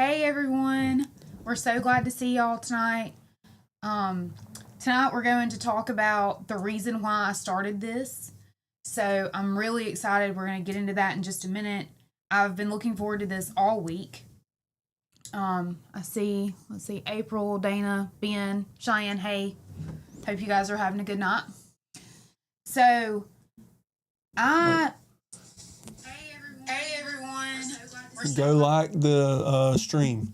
Hey everyone, we're so glad to see y'all tonight. Tonight we're going to talk about the reason why I started this. So I'm really excited. We're going to get into that in just a minute. I've been looking forward to this all week. Let's see, April, Dana, Ben, Cheyenne, hey. Hope you guys are having a good night. So, Hey everyone. Go like the stream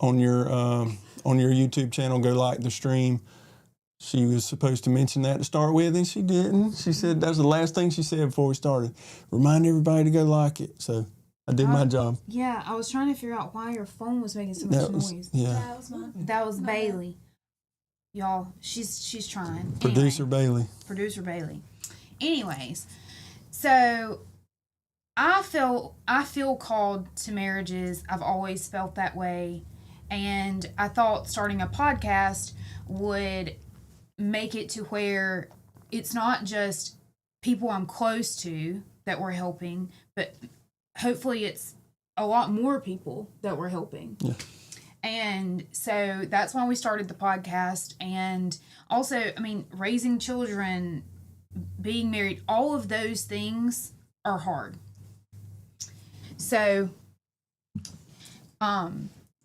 on your YouTube channel. Go like the stream. She was supposed to mention that to start with, and she didn't. She said that was the last thing she said before we started. Remind everybody to go like it. So I did my job. Yeah, I was trying to figure out why your phone was making so much noise. Yeah. That was mine. That was Bailey. Y'all, she's trying. Producer Anyway, Bailey. Anyways, so I feel called to marriages. I've always felt that way, and I thought starting a podcast would make it to where it's not just people I'm close to that we're helping, but hopefully it's a lot more people that we're helping. Yeah. And so that's why we started the podcast. And also, raising children, being married, all of those things are hard. So,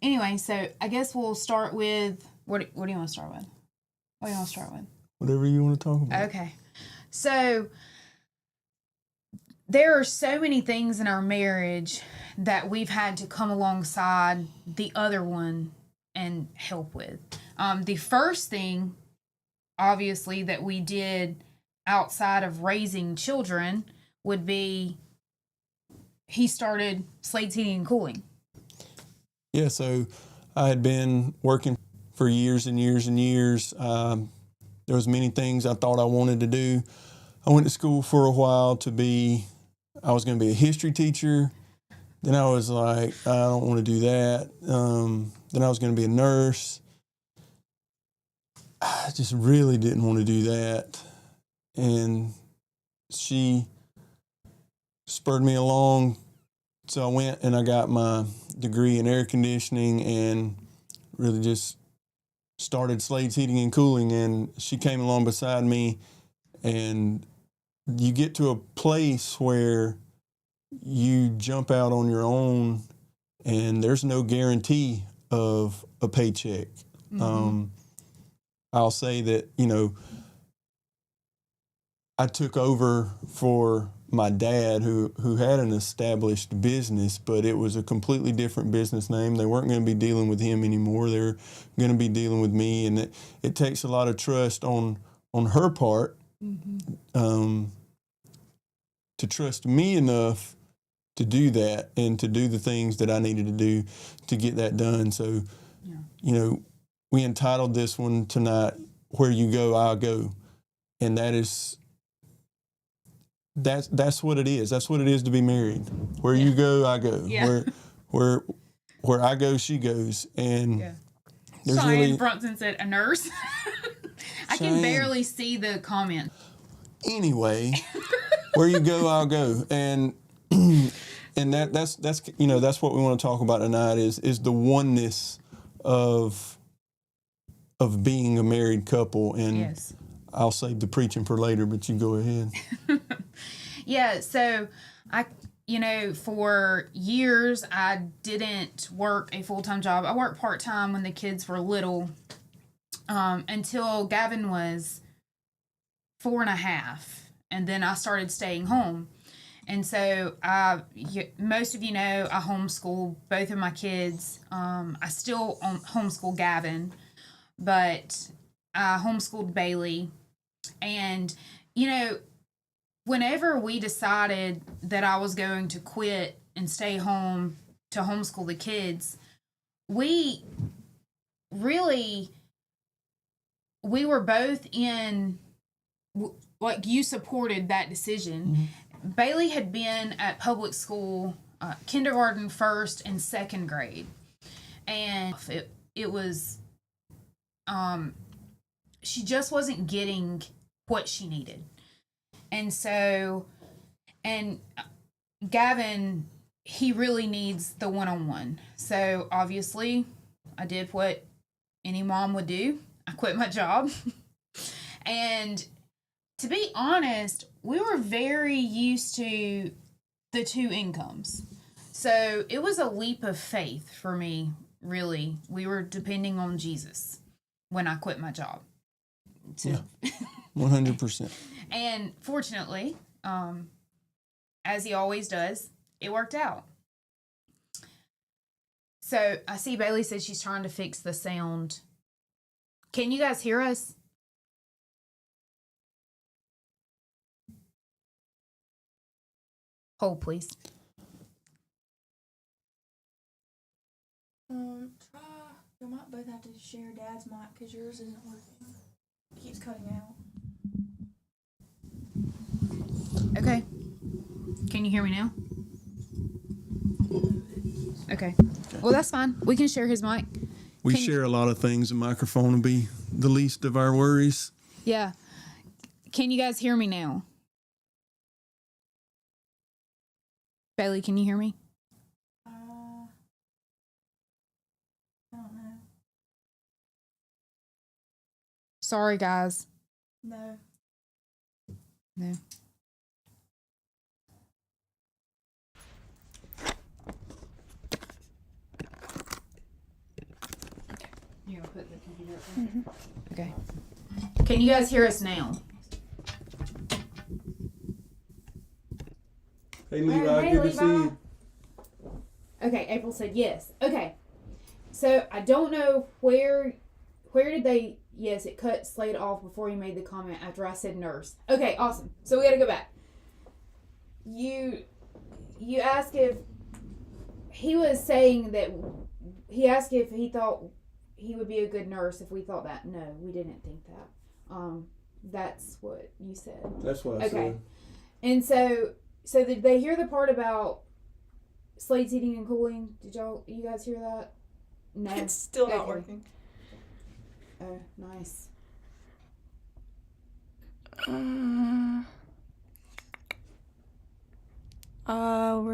anyway, so I guess we'll start with, what do you want to start with? What do you want to start with? Whatever you want to talk about. Okay. So, there are so many things in our marriage that we've had to come alongside the other one and help with. The first thing, obviously, that we did outside of raising children would be he started Slade's Heating and Cooling. Yeah, so I had been working for years and years and years. There was many things I thought I wanted to do. I went to school for a while I was going to be a history teacher. Then I was like, I don't want to do that. Then I was going to be a nurse. I just really didn't want to do that. And she spurred me along. So I went and I got my degree in air conditioning and really just started Slade's Heating and Cooling. And she came along beside me, and you get to a place where you jump out on your own and there's no guarantee of a paycheck. Mm-hmm. I'll say that, I took over for my dad who had an established business, but it was a completely different business name. They weren't going to be dealing with him anymore. They were going to be dealing with me, and it takes a lot of trust on her part. Mm-hmm. To trust me enough to do that and to do the things that I needed to do to get that done. So, we entitled this one tonight, Where You Go, I'll Go. And that's what it is. That's what it is to be married. Where you go, I go. Yeah. Where I go, she goes. And there's Cheyenne really... Brunson said, a nurse? I can barely see the comment. Anyway, where you go, I'll go. And that's what we want to talk about tonight is the oneness of being a married couple. And yes. I'll save the preaching for later, but you go ahead. Yeah, so for years I didn't work a full-time job. I worked part-time when the kids were little, until Gavin was 4.5, and then I started staying home. And so most of you know I homeschool both of my kids. I still homeschool Gavin, but I homeschooled Bailey. And, whenever we decided that I was going to quit and stay home to homeschool the kids, we were both in, like, you supported that decision. Mm-hmm. Bailey had been at public school, kindergarten, first, and second grade. And it was, she just wasn't getting what she needed. And so, and Gavin, he really needs the one-on-one. So obviously, I did what any mom would do. I quit my job. And to be honest, we were very used to the two incomes. So it was a leap of faith for me, really. We were depending on Jesus when I quit my job. Yeah, 100%. And fortunately, as he always does, it worked out. So I see Bailey says she's trying to fix the sound. Can you guys hear us? Hold, please. Try. You might both have to share Dad's mic because yours isn't working. It keeps cutting out. Okay. Can you hear me now? Okay. Well, that's fine. We can share his mic. We Can you- share a lot of things. The microphone will be the least of our worries. Yeah. Can you guys hear me now? Bailey, can you hear me? I don't know. Sorry, guys. No. No. You gonna put the computer up there? Okay. Can you guys hear us now? Hey, Levi, good to see you. Okay, April said yes. Okay. So I don't know where did they yes, it cut Slade off before you made the comment after I said nurse. Okay, awesome. So we gotta go back. You asked if he was saying that he asked if he thought he would be a good nurse if we thought that. No, we didn't think that. That's what you said. That's what I Okay. said. And so did they hear the part about Slade's heating and cooling? Did you guys hear that? No. It's still not Okay. working. Oh, nice. We're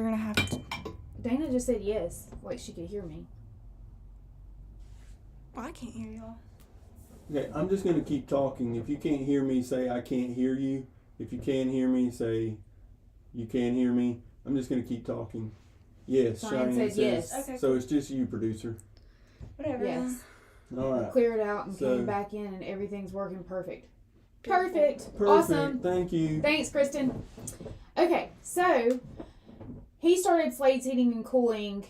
gonna have to. Dana just said yes, like she could hear me. Well, I can't hear y'all. Okay, I'm just going to keep talking. If you can't hear me, say I can't hear you. If you can hear me, say you can hear me. I'm just going to keep talking. Yes, Cheyenne Cheyenne said yes. Okay. So it's just you, producer. Whatever. Yes. All right. Cleared it out and So- came back in and everything's working perfect. Beautiful. Perfect. Perfect. Awesome. Thank you. Thanks, Kristen. Okay, so he started Slade's heating and cooling.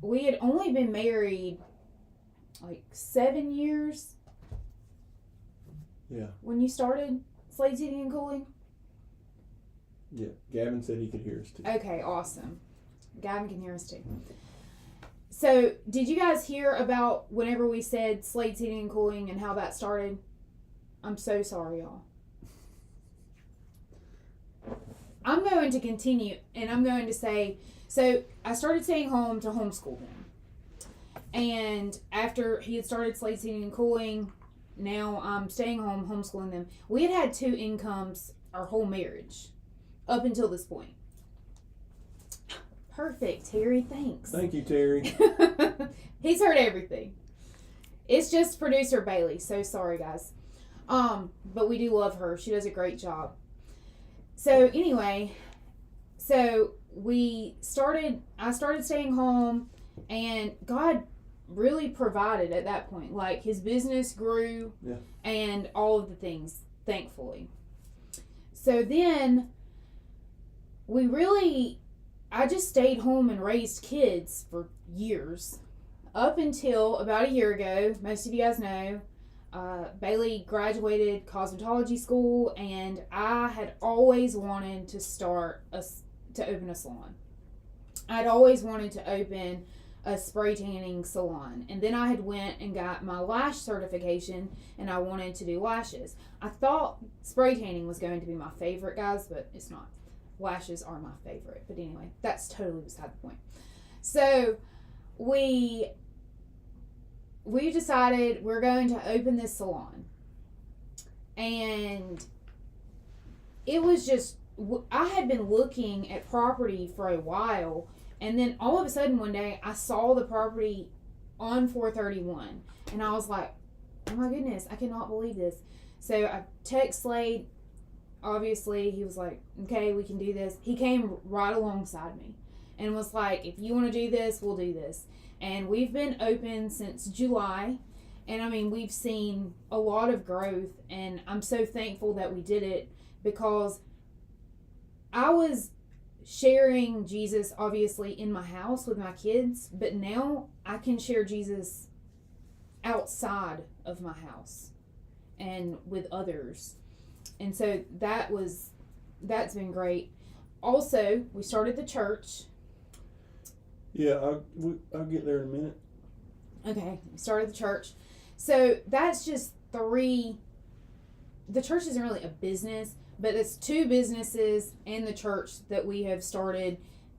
We had only been married like 7 years. Yeah. When you started Slade's heating and cooling? Yeah. Gavin said he could hear us too. Okay, awesome. Gavin can hear us too. So, did you guys hear about whenever we said Slade's heating and cooling and how that started? I'm so sorry, y'all. I'm going to continue and I'm going to say, so I started staying home to homeschool them. And after he had started Slade's heating and cooling, now I'm staying home homeschooling them. We had 2 incomes our whole marriage up until this point. Perfect, Terry. Thanks. Thank you, Terry. He's heard everything. It's just producer Bailey. So sorry, guys. But we do love her. She does a great job. So anyway, I started staying home, and God really provided at that point. Like, his business grew, Yeah. and all of the things, thankfully. So then I just stayed home and raised kids for years. Up until about a year ago, most of you guys know, Bailey graduated cosmetology school, and I had always wanted to open a salon. I'd always wanted to open a spray tanning salon, and then I had went and got my lash certification, and I wanted to do lashes. I thought spray tanning was going to be my favorite, guys, but it's not. Lashes are my favorite, but anyway, that's totally beside the point. So we decided we're going to open this salon, and it was just, I had been looking at property for a while, And then all of a sudden one day I saw the property on 431 and I was like, oh my goodness, I cannot believe this. So I text Slade. Obviously he was like, okay, we can do this. He came right alongside me and was like, if you want to do this, we'll do this. And we've been open since July. And I mean, we've seen a lot of growth, and I'm so thankful that we did it, because I was sharing Jesus obviously in my house with my kids, but now I can share Jesus outside of my house and with others. And so that's been great. Also, we started the church. Yeah, I'll get there in a minute. Okay, we started the church. So that's just 3. The church isn't really a business, but it's 2 businesses and the church that we have started,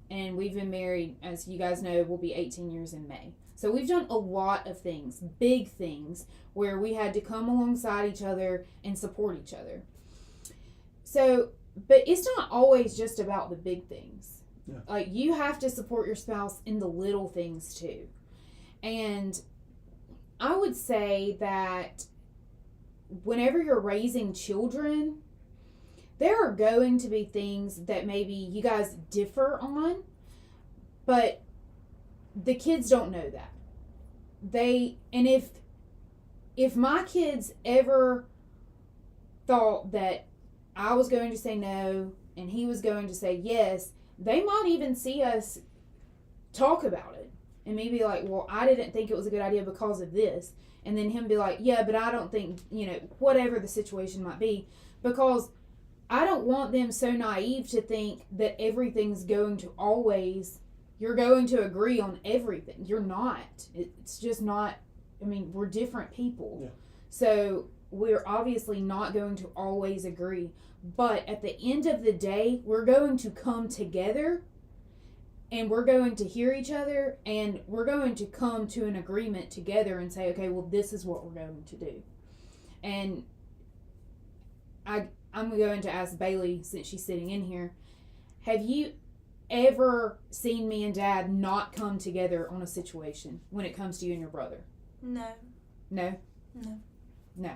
and we've been married, as you guys know, we'll be 18 years in May. So we've done a lot of things, big things, where we had to come alongside each other and support each other. So, but it's not always just about the big things. Yeah. Like, you have to support your spouse in the little things too. And I would say that whenever you're raising children, there are going to be things that maybe you guys differ on, but the kids don't know that. If my kids ever thought that I was going to say no and he was going to say yes, they might even see us talk about it. And me be like, well, I didn't think it was a good idea because of this. And then him be like, yeah, but I don't think, whatever the situation might be. Because I don't want them so naive to think that everything's going to always, you're going to agree on everything. You're not. It's just not, we're different people. Yeah. So we're obviously not going to always agree. But at the end of the day, we're going to come together and we're going to hear each other, and we're going to come to an agreement together and say, okay, well, this is what we're going to do. And I'm going to ask Bailey, since she's sitting in here, have you ever seen me and Dad not come together on a situation when it comes to you and your brother? No. No? No. No.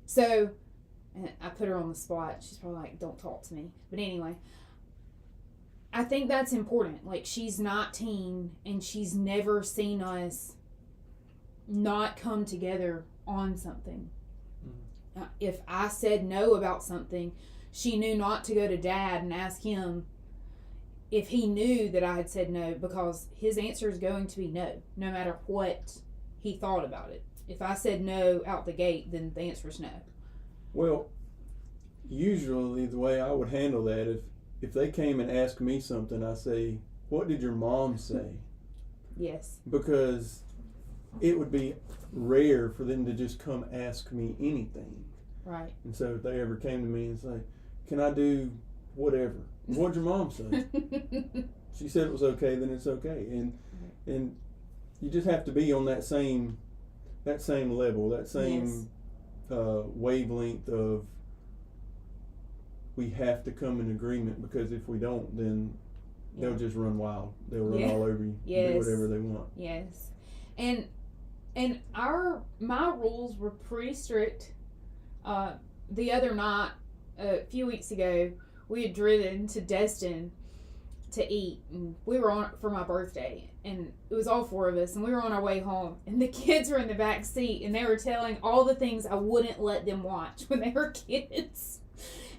So, and I put her on the spot. She's probably like, don't talk to me. But anyway, I think that's important. Like, she's 19 and she's never seen us not come together on something. If I said no about something, she knew not to go to Dad and ask him if he knew that I had said no, because his answer is going to be no matter what he thought about it. If I said no out the gate, then the answer is no. Well, usually the way I would handle that, if they came and asked me something, I say, what did your mom say? Yes. Because it would be rare for them to just come ask me anything. Right. And so if they ever came to me and say, can I do whatever? What'd your mom say? She said it was okay, then it's okay. And you just have to be on that same level, that same wavelength of, we have to come in agreement, because if we don't, then they'll just run wild. They'll run all over you, do whatever they want. Yes. And my rules were pretty strict. The other night, a few weeks ago, we had driven to Destin to eat, and we were on for my birthday, and it was all 4 of us, and we were on our way home, and the kids were in the back seat, and they were telling all the things I wouldn't let them watch when they were kids.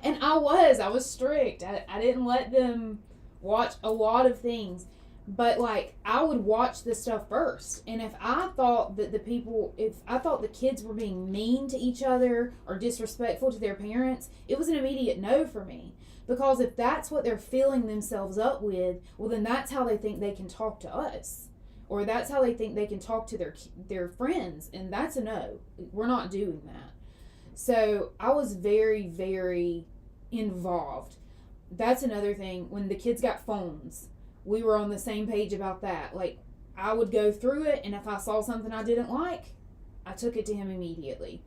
And I was strict. I didn't let them watch a lot of things. But, like, I would watch this stuff first. And if I thought that the kids were being mean to each other or disrespectful to their parents, it was an immediate no for me. Because if that's what they're filling themselves up with, well, then that's how they think they can talk to us. Or that's how they think they can talk to their friends. And that's a no. We're not doing that. So I was very, very involved. That's another thing. When the kids got phones, we were on the same page about that. Like, I would go through it, and if I saw something I didn't like, I took it to him immediately.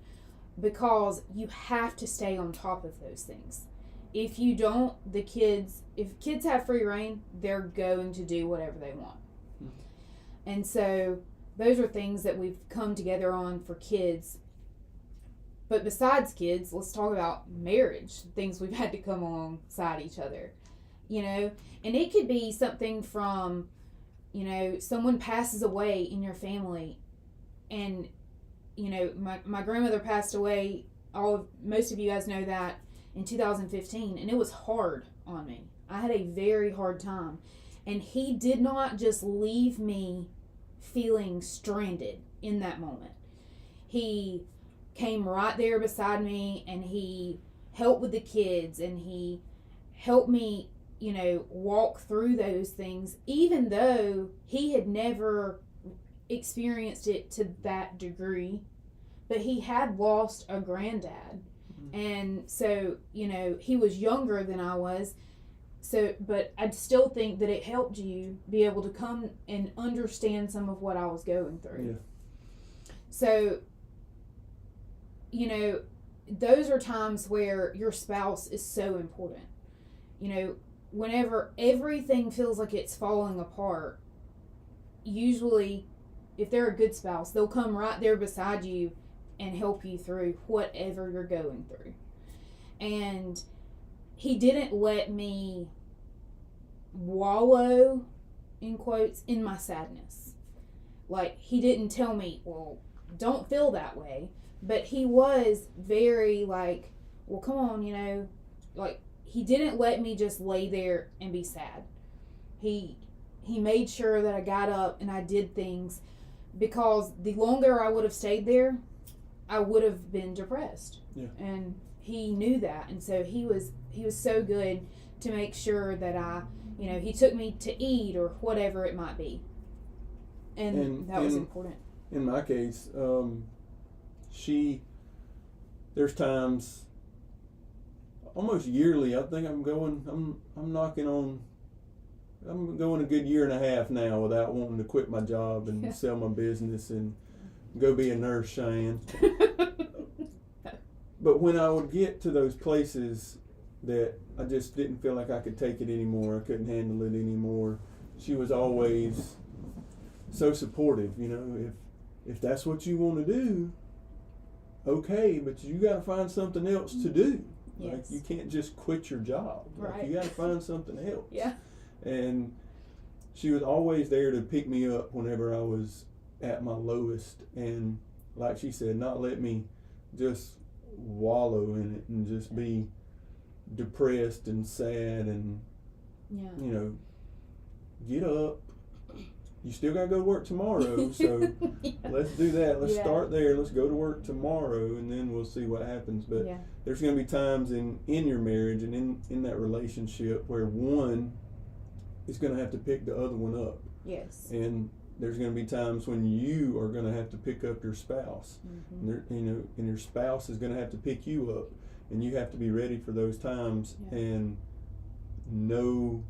Because you have to stay on top of those things. if you don't, if kids have free reign, they're going to do whatever they want. And so those are things that we've come together on for kids. But besides kids, let's talk about marriage, things we've had to come alongside each other, and it could be something from, someone passes away in your family, and, my grandmother passed away, most of you guys know that, in 2015, and it was hard on me. I had a very hard time, and he did not just leave me feeling stranded in that moment. He came right there beside me, and he helped with the kids, and he helped me, walk through those things, even though he had never experienced it to that degree, but he had lost a granddad. And so, he was younger than I was. So, but I still think that it helped you be able to come and understand some of what I was going through. Yeah. So, those are times where your spouse is so important. Whenever everything feels like it's falling apart, usually, if they're a good spouse, they'll come right there beside you and help you through whatever you're going through. And he didn't let me wallow, in quotes, in my sadness. Like, he didn't tell me, well, don't feel that way. But he was very like, well, come on, like, he didn't let me just lay there and be sad. He made sure that I got up and I did things, because the longer I would have stayed there, I would have been depressed. Yeah. And he knew that, and so he was so good to make sure that he took me to eat or whatever it might be, and that was important. In my case, there's times almost yearly. I think I'm going a good year and a half now without wanting to quit my job and sell my business and go be a nurse, Cheyenne. But when I would get to those places that I just didn't feel like I could take it anymore, I couldn't handle it anymore, she was always so supportive. If that's what you want to do, okay, but you got to find something else to do. Yes. Like, you can't just quit your job. Right. Like, you got to find something else. Yeah. And she was always there to pick me up whenever I was at my lowest, and like she said, not let me just wallow in it and just be depressed and sad, and get up. You still gotta go to work tomorrow, so let's do that. Let's start there. Let's go to work tomorrow, and then we'll see what happens. But there's gonna be times in your marriage and in that relationship where one is gonna have to pick the other one up. Yes. And there's going to be times when you are going to have to pick up your spouse. And your spouse is going to have to pick you up, and you have to be ready for those times and know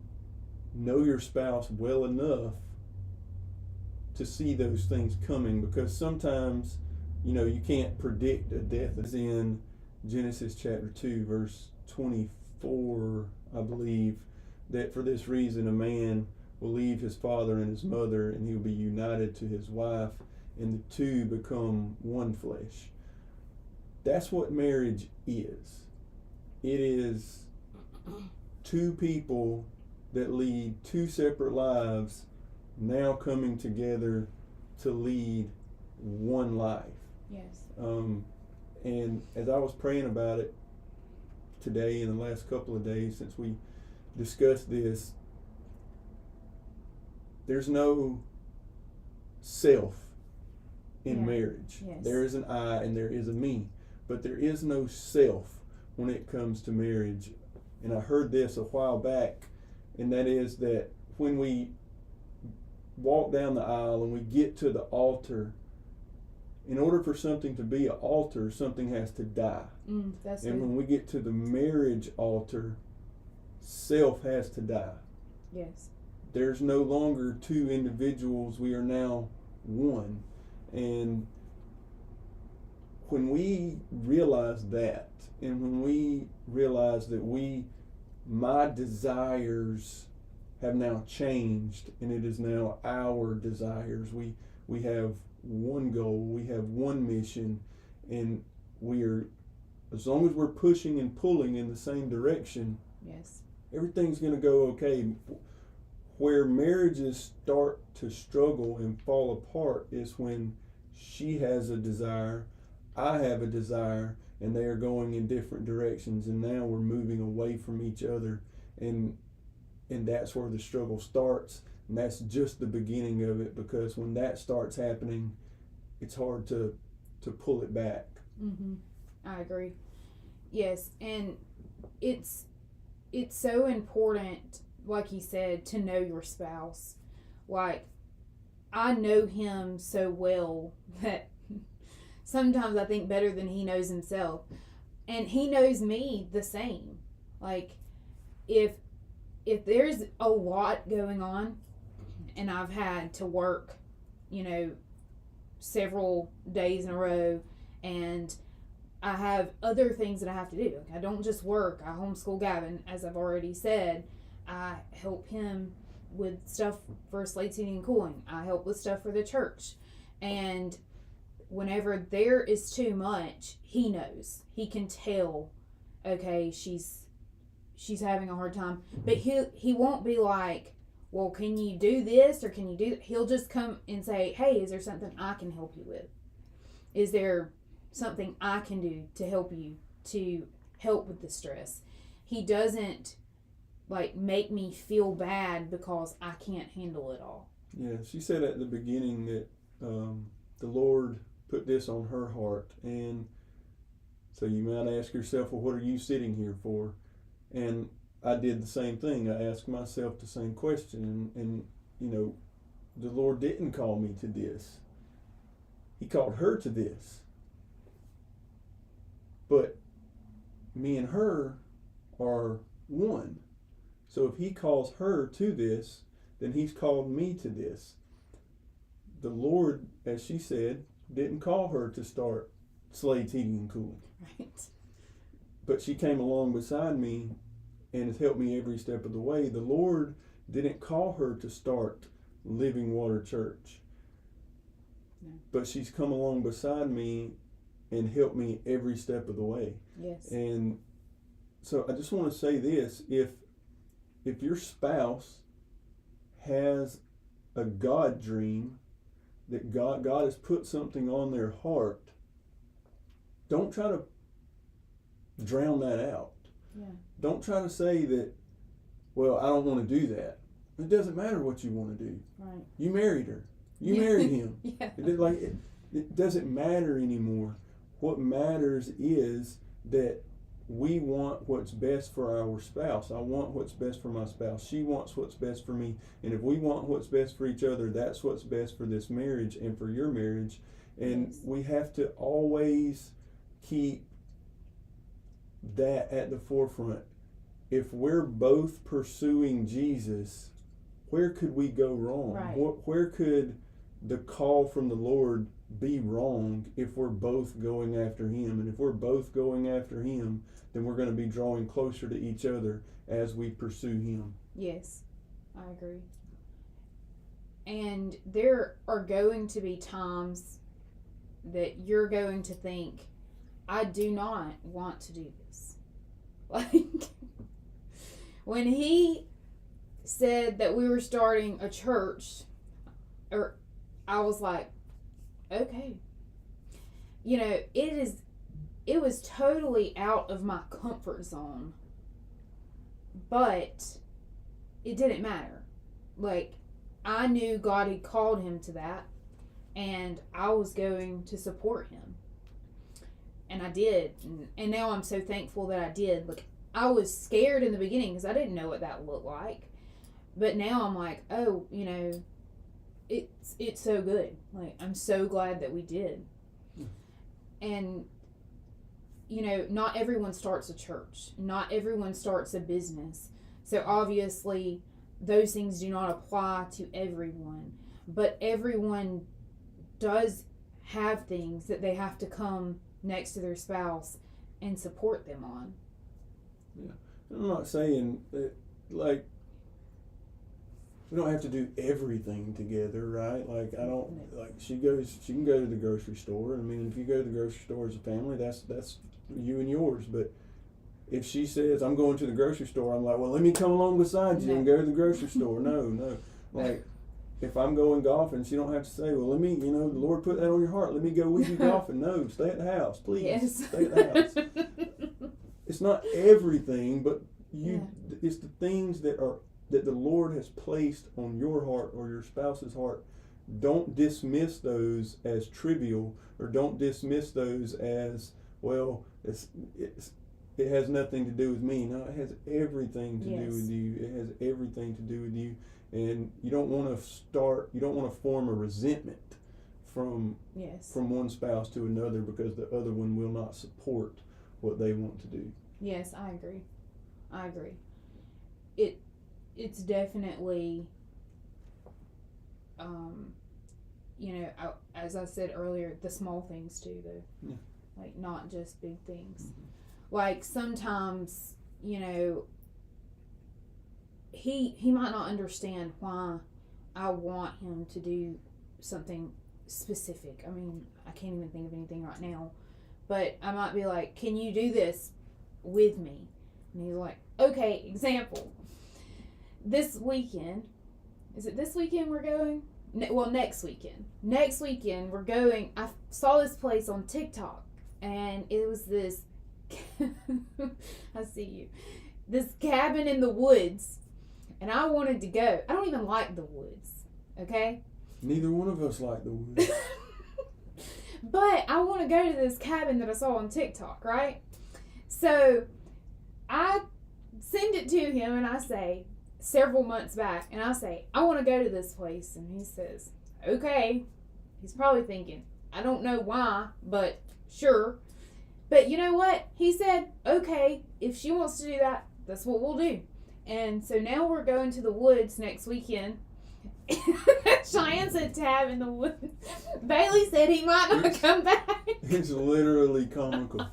your spouse well enough to see those things coming, because sometimes you can't predict a death. It's in Genesis chapter 2 verse 24, I believe, that for this reason a man will leave his father and his mother, and he will be united to his wife, and the two become one flesh. That's what marriage is. It is two people that lead two separate lives now coming together to lead one life. Yes. And as I was praying about it today and the last couple of days since we discussed this, there's no self in marriage. Yes. There is an I and there is a me, but there is no self when it comes to marriage. And I heard this a while back, and that is that when we walk down the aisle and we get to the altar, in order for something to be an altar, something has to die. That's and good. when we get to the marriage altar, self has to die. Yes. There's no longer two individuals. We are now one. And when we realize that, and when we realize that my desires have now changed, and it is now our desires. We have one goal, we have one mission, and we are, as long as we're pushing and pulling in the same direction, Yes. everything's going to go okay. Where marriages start to struggle and fall apart is when she has a desire, I have a desire, and they are going in different directions, and now we're moving away from each other, and that's where the struggle starts, and that's just the beginning of it, because when that starts happening, it's hard to pull it back. Mm-hmm. I agree. Yes, and it's so important, like you said, to know your spouse. Like, I know him so well that sometimes I think better than he knows himself, and he knows me the same. Like, if there's a lot going on, and I've had to work, several days in a row, and I have other things that I have to do. Like, I don't just work. I homeschool Gavin, as I've already said. I help him with stuff for Slate's Heating and Cooling. I help with stuff for the church. And whenever there is too much, he knows. He can tell, okay, she's having a hard time. But he won't be like, well, can you do this or can you do that? He'll just come and say, hey, is there something I can help you with? Is there something I can do to help you, to help with the stress? He doesn't make me feel bad because I can't handle it all. Yeah, she said at the beginning that the Lord put this on her heart, and so you might ask yourself, well, what are you sitting here for? And I did the same thing. I asked myself the same question, and the Lord didn't call me to this. He called her to this. But me and her are one. So if he calls her to this, then he's called me to this. The Lord, as she said, didn't call her to start Slade's Heating and Cooling. Right. But she came along beside me and has helped me every step of the way. The Lord didn't call her to start Living Water Church. No. But she's come along beside me and helped me every step of the way. Yes. And so I just want to say this, if your spouse has a God dream, that God has put something on their heart, don't try to drown that out. Yeah. Don't try to say that, well, I don't want to do that. It doesn't matter what you want to do. Right. You married her. You married him. Yeah. It doesn't matter anymore. What matters is that we want what's best for our spouse. I want what's best for my spouse. She wants what's best for me. And if we want what's best for each other, that's what's best for this marriage and for your marriage. And Yes. we have to always keep that at the forefront. If we're both pursuing Jesus, where could we go wrong? Right. Where could the call from the Lord be wrong if we're both going after him? And if we're both going after him, then we're going to be drawing closer to each other as we pursue him. Yes, I agree. And there are going to be times that you're going to think, I do not want to do this. Like, when he said that we were starting a church, I was like, okay. It was totally out of my comfort zone, but it didn't matter. Like, I knew God had called him to that, and I was going to support him. And I did. And now I'm so thankful that I did. Like, I was scared in the beginning because I didn't know what that looked like. But now I'm like, oh, it's so good. Like, I'm so glad that we did. And, not everyone starts a church. Not everyone starts a business. So obviously, those things do not apply to everyone. But everyone does have things that they have to come next to their spouse and support them on. I'm not saying that, like, we don't have to do everything together, right? Like, I don't, like, she can go to the grocery store. I mean, if you go to the grocery store as a family, that's you and yours. But if she says, I'm going to the grocery store, I'm like, well, let me come along beside you and go to the grocery store. No. Like, if I'm going golfing, she don't have to say, well, let me, the Lord put that on your heart. Let me go with you golfing. No, stay at the house, please. Yes. Stay at the house. It's not everything, but it's the things that the Lord has placed on your heart or your spouse's heart. Don't dismiss those as trivial, or don't dismiss those as, well, it has nothing to do with me. No, it has everything to do with you. It has everything to do with you. And you don't want to form a resentment from one spouse to another because the other one will not support what they want to do. Yes, I agree. It's definitely, as I said earlier, the small things too, though. Yeah. Like, not just big things. Mm-hmm. Like, sometimes, he might not understand why I want him to do something specific. I mean, I can't even think of anything right now. But I might be like, can you do this with me? And he's like, okay, example. This weekend, is it this weekend we're going? Next weekend. Next weekend we're going, I saw this place on TikTok, and it was this, I see you, this cabin in the woods, and I wanted to go. I don't even like the woods, okay? Neither one of us like the woods. But I want to go to this cabin that I saw on TikTok, right? So I send it to him, and I say, several months back, and I say, I want to go to this place. And he says, okay. He's probably thinking, I don't know why, but sure. But you know what? He said, okay, if she wants to do that, that's what we'll do. And so now we're going to the woods next weekend. Cheyenne said tab in the woods. Bailey said he might not come back. It's literally comical.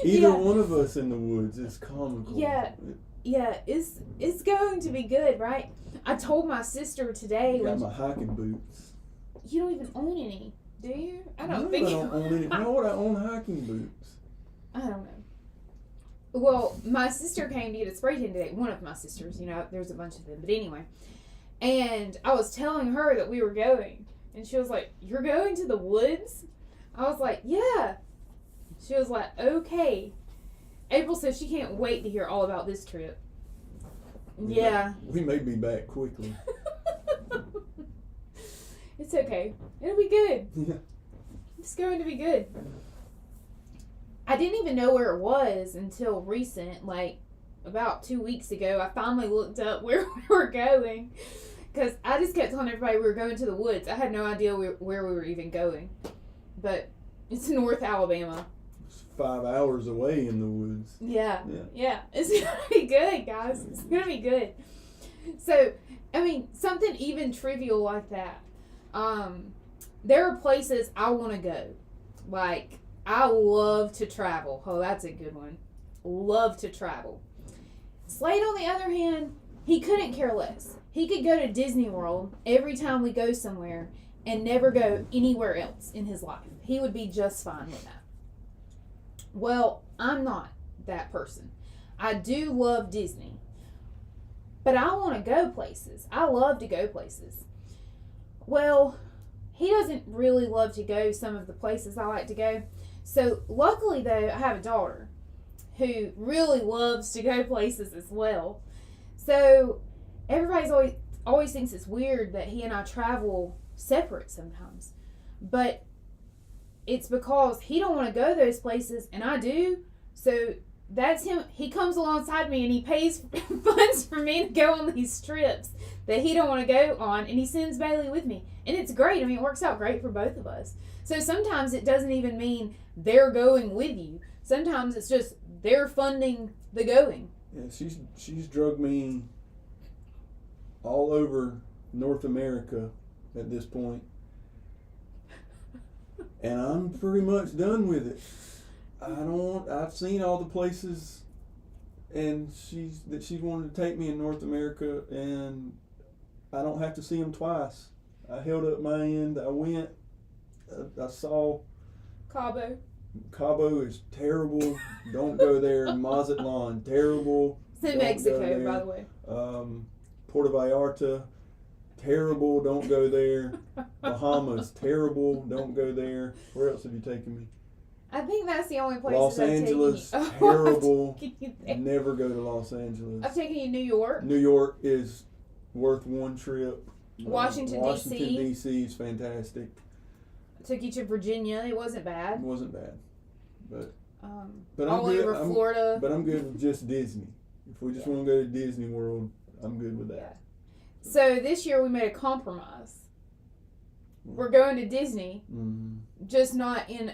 Either one of us in the woods is comical. Yeah, it's going to be good, right? I told my sister today. I got my hiking boots. You don't even own any, do you? I don't own any. Why would I own hiking boots? I don't know. Well, my sister came to get a spray tan today. One of my sisters, there's a bunch of them. But anyway. And I was telling her that we were going. And she was like, you're going to the woods? I was like, yeah. She was like, okay. April says she can't wait to hear all about this trip. We may be back quickly. It's okay. It'll be good. Yeah. It's going to be good. I didn't even know where it was until recent, like about 2 weeks ago. I finally looked up where we were going. Because I just kept telling everybody we were going to the woods. I had no idea where we were even going. But it's North Alabama. 5 hours away in the woods. Yeah. It's gonna be good, guys. It's gonna be good. So, I mean, something even trivial like that. There are places I want to go. Like, I love to travel. Oh, that's a good one. Love to travel. Slade, on the other hand, he couldn't care less. He could go to Disney World every time we go somewhere and never go anywhere else in his life. He would be just fine with that. Well, I'm not that person. I do love Disney. But I want to go places. I love to go places. Well, he doesn't really love to go some of the places I like to go. So, luckily, though, I have a daughter who really loves to go places as well. So, everybody's always thinks it's weird that he and I travel separate sometimes. But it's because he don't want to go those places and I do. So that's him. He comes alongside me and he pays funds for me to go on these trips that he don't want to go on, and he sends Bailey with me. And it's great. I mean, it works out great for both of us. So sometimes it doesn't even mean they're going with you. Sometimes it's just they're funding the going. Yeah, she's drugged me all over North America at this point. and I'm pretty much done with it. I've seen all the places, and she's wanted to take me in North America, and I don't have to see them twice. I held up my end. I went. I saw Cabo. Cabo is terrible. Don't go there. Mazatlan, terrible. It's in Don't go Mexico, there. by the way. Puerto Vallarta, terrible. Don't go there. Bahamas, terrible. Don't go there. Where else have you taken me? I think that's the only place Los I've Angeles, taken you. terrible. I've taken you there. Never go to Los Angeles. I've taken you to New York. New York is worth one trip. Washington, Washington D.C. D.C. is fantastic. Took you to Virginia. It wasn't It bad. wasn't bad, but I'm All good. over Florida. But I'm good with just Disney. If we just want to go to Disney World, I'm good with that. So this year we made a compromise. We're going to Disney, just not in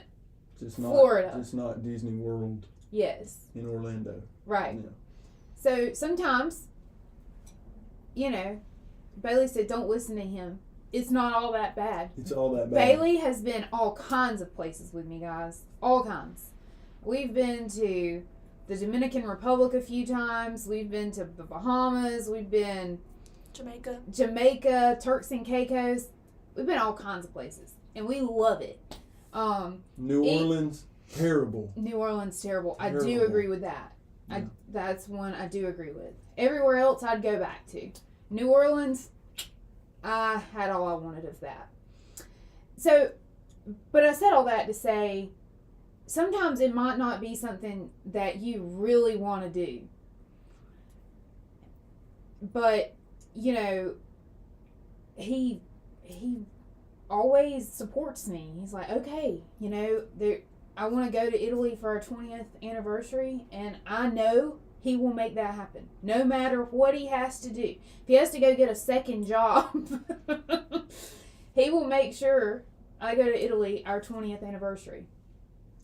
Florida. Just not Disney World Yes. in Orlando. Right. Yeah. So sometimes, Bailey said, don't listen to him. It's not all that bad. It's all that bad. Bailey has been all kinds of places with me, guys. All kinds. We've been to the Dominican Republic a few times. We've been to the Bahamas. We've been Jamaica, Turks and Caicos. We've been all kinds of places. And we love it. New Orleans, terrible. New Orleans, terrible. I do Terrible. agree with that. Yeah. That's one I do agree with. Everywhere else I'd go back to. New Orleans, I had all I wanted of that. So, but I said all that to say, sometimes it might not be something that you really want to do. But, he always supports me. He's like, okay, I want to go to Italy for our 20th anniversary, and I know he will make that happen. No matter what he has to do. If he has to go get a second job, he will make sure I go to Italy our 20th anniversary.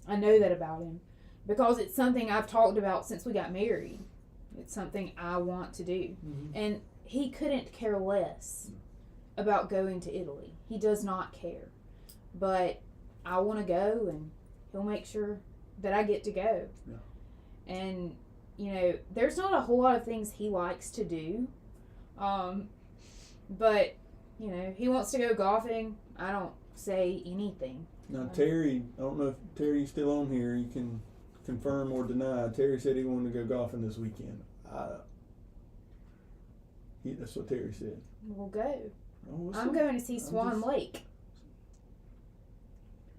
I know that about him because it's something I've talked about since we got married. It's something I want to do. Mm-hmm. And he couldn't care less about going to Italy. He does not care. But I want to go, and he'll make sure that I get to go. Yeah. And, there's not a whole lot of things he likes to do. But, he wants to go golfing. I don't say anything. Now, Terry, I don't know if Terry's still on here. You can confirm or deny. Terry said he wanted to go golfing this weekend. That's what Terry said. We'll go. Oh, I'm going to see Swan just- Lake.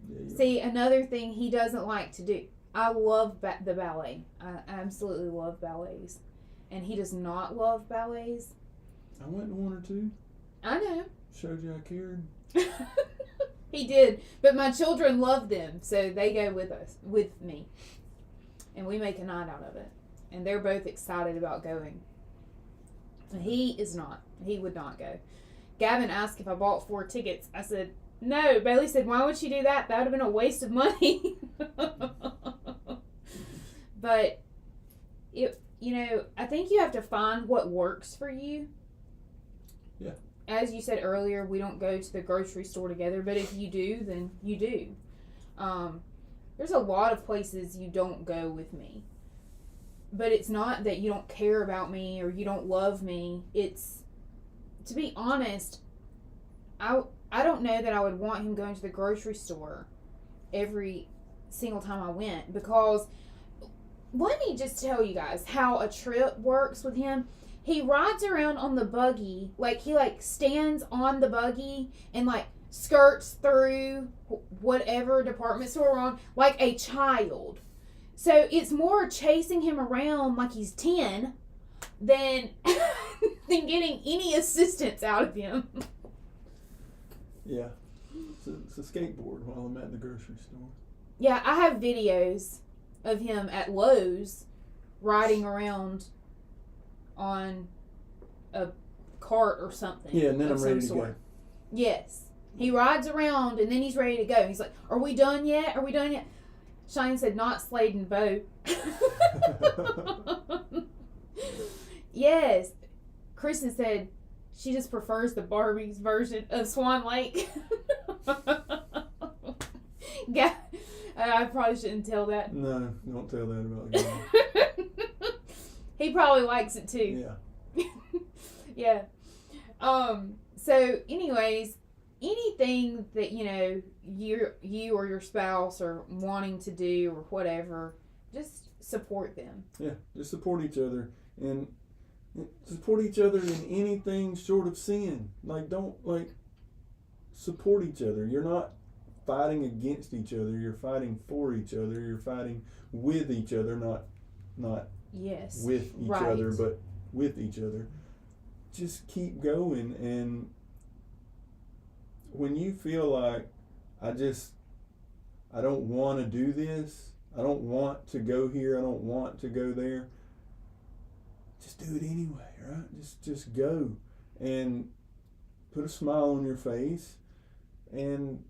Yeah. See, another thing he doesn't like to do. I love the ballet. I absolutely love ballets. And he does not love ballets. I went to one or two. I know. Showed you I cared. He did. But my children love them, so they go with me. And we make a night out of it. And they're both excited about going. He is not. He would not go. Gavin asked if I bought 4 tickets. I said, no. Bailey said, why would she do that? That would have been a waste of money. But, I think you have to find what works for you. Yeah. As you said earlier, we don't go to the grocery store together, but if you do, then you do. There's a lot of places you don't go with me. But it's not that you don't care about me or you don't love me. It's, to be honest, I don't know that I would want him going to the grocery store every single time I went, because let me just tell you guys how a trip works with him. He rides around on the buggy, he stands on the buggy and skirts through whatever department store we're on like a child. So it's more chasing him around like he's 10 than getting any assistance out of him. Yeah. It's a skateboard while I'm at the grocery store. Yeah, I have videos of him at Lowe's riding around on a cart or something. Yeah, and then of I'm ready some to sort. go. Yes. He rides around and then he's ready to go. He's like, are we done yet? Are we done yet? Shane said, not Slade and Bo. Yes. Kristen said she just prefers the Barbie's version of Swan Lake. Yeah, I probably shouldn't tell that. No, don't tell that about God. He probably likes it too. Yeah. Yeah. So anyways, anything that you or your spouse are wanting to do or whatever, just support them. Yeah, just support each other and support each other in anything short of sin. Don't support each other. You're not fighting against each other. You're fighting for each other. You're fighting with each other, not Yes. with each right. other, but with each other. Just keep going, and when you feel like I don't want to do this, I don't want to go here, I don't want to go there, just do it anyway, right? Just go and put a smile on your face and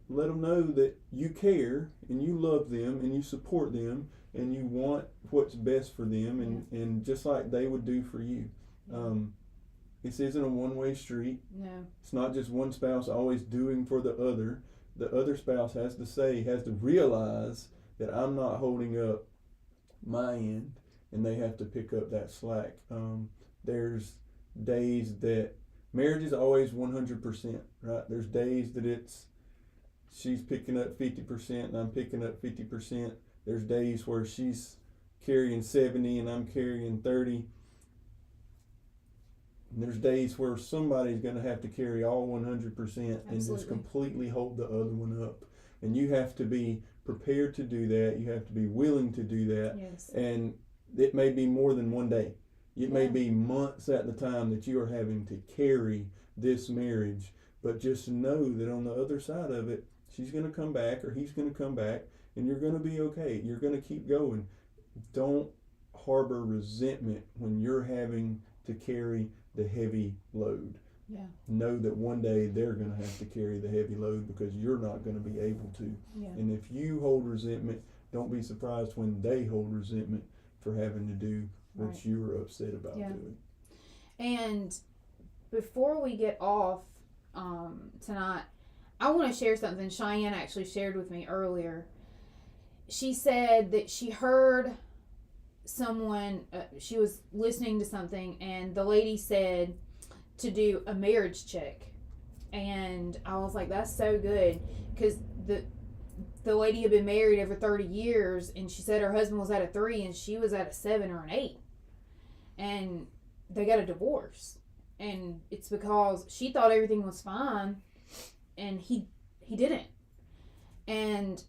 let them know that you care and you love them and you support them and you want what's best for them and just like they would do for you. This isn't a one-way street. No. It's not just one spouse always doing for the other. The other spouse has to realize that I'm not holding up my end, and they have to pick up that slack. There's days that marriage is always 100%, right? There's days that she's picking up 50% and I'm picking up 50%. There's days where she's carrying 70 and I'm carrying 30. And there's days where somebody's going to have to carry all 100% and just completely hold the other one up. And you have to be prepared to do that. You have to be willing to do that. Yes. And it may be more than one day. It may be months at the time that you are having to carry this marriage. But just know that on the other side of it, she's going to come back or he's going to come back and you're going to be okay. You're going to keep going. Don't harbor resentment when you're having to carry the heavy load. Yeah. Know that one day they're going to have to carry the heavy load because you're not going to be able to. Yeah. And if you hold resentment, don't be surprised when they hold resentment for having to do what you were upset about doing. And before we get off tonight, I want to share something Cheyenne actually shared with me earlier. She said that she heard someone, she was listening to something, and the lady said to do a marriage check. And I was like, that's so good, because the lady had been married over 30 years, and she said her husband was at a 3 and she was at a 7 or an 8. And they got a divorce. And it's because she thought everything was fine, and he didn't. And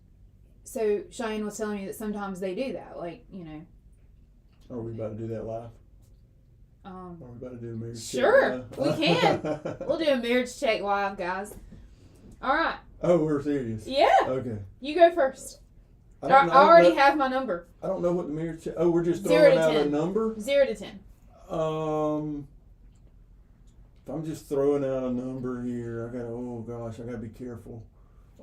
so Cheyenne was telling me that sometimes they do that, Are we about to do that live? Are we about to do a marriage check live? We can. We'll do a marriage check live, guys. All right. Oh, we're serious? Yeah. Okay. You go first. I already have my number. I don't know what the marriage check... Oh, we're just throwing out a number? 0 to 10. If I'm just throwing out a number here, I gotta be careful.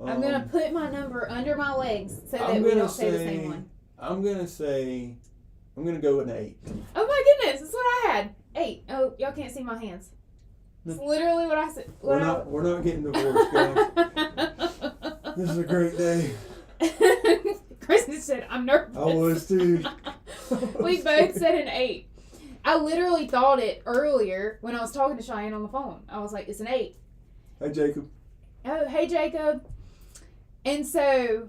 I'm going to put my number under my legs so that we don't say the same one. I'm going to go with an 8. Oh my goodness, that's what I had. 8. Oh, y'all can't see my hands. It's literally what I said. We're not getting divorced, guys. This is a great day. Kristen said, I'm nervous. I was too. We both said an 8. I literally thought it earlier when I was talking to Cheyenne on the phone. I was like, it's an 8. Hey, Jacob. Oh, hey, Jacob. And so,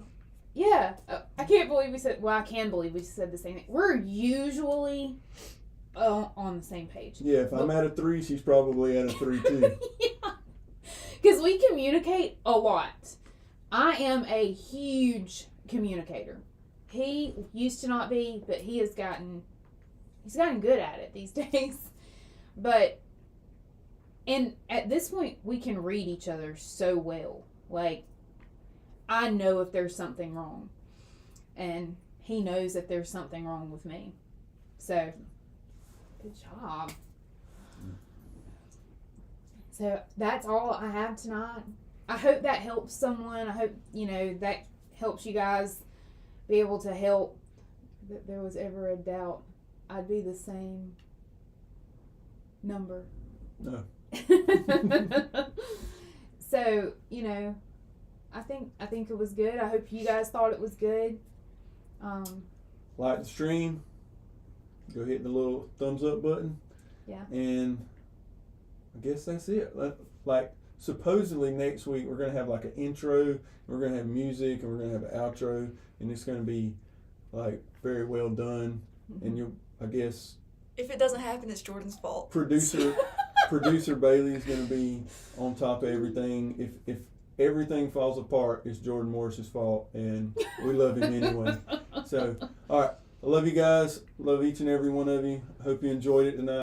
yeah, I can't believe we said, I can believe we said the same thing. We're usually on the same page. Yeah, if I'm at a 3, she's probably at a 3 too. Yeah. Because we communicate a lot. I am a huge communicator. He used to not be, but he's gotten good at it these days. And at this point, we can read each other so well. I know if there's something wrong, and he knows if there's something wrong with me. So, good job. So that's all I have tonight. I hope that helps someone. I hope, that helps you guys be able to help. That there was ever a doubt I'd be the same number. No. So, I think it was good. I hope you guys thought it was good. Like the stream, go hit the little thumbs up button. Yeah. And I guess that's it. Like supposedly next week we're gonna have like an intro, we're gonna have music, and we're gonna have an outro, and it's gonna be like very well done. And you, I guess, If it doesn't happen, it's Jordan's fault. producer Bailey is gonna be on top of everything. If everything falls apart, it's Jordan Morris's fault, and we love him anyway. So, all right, I love you guys. Love each and every one of you. Hope you enjoyed it tonight.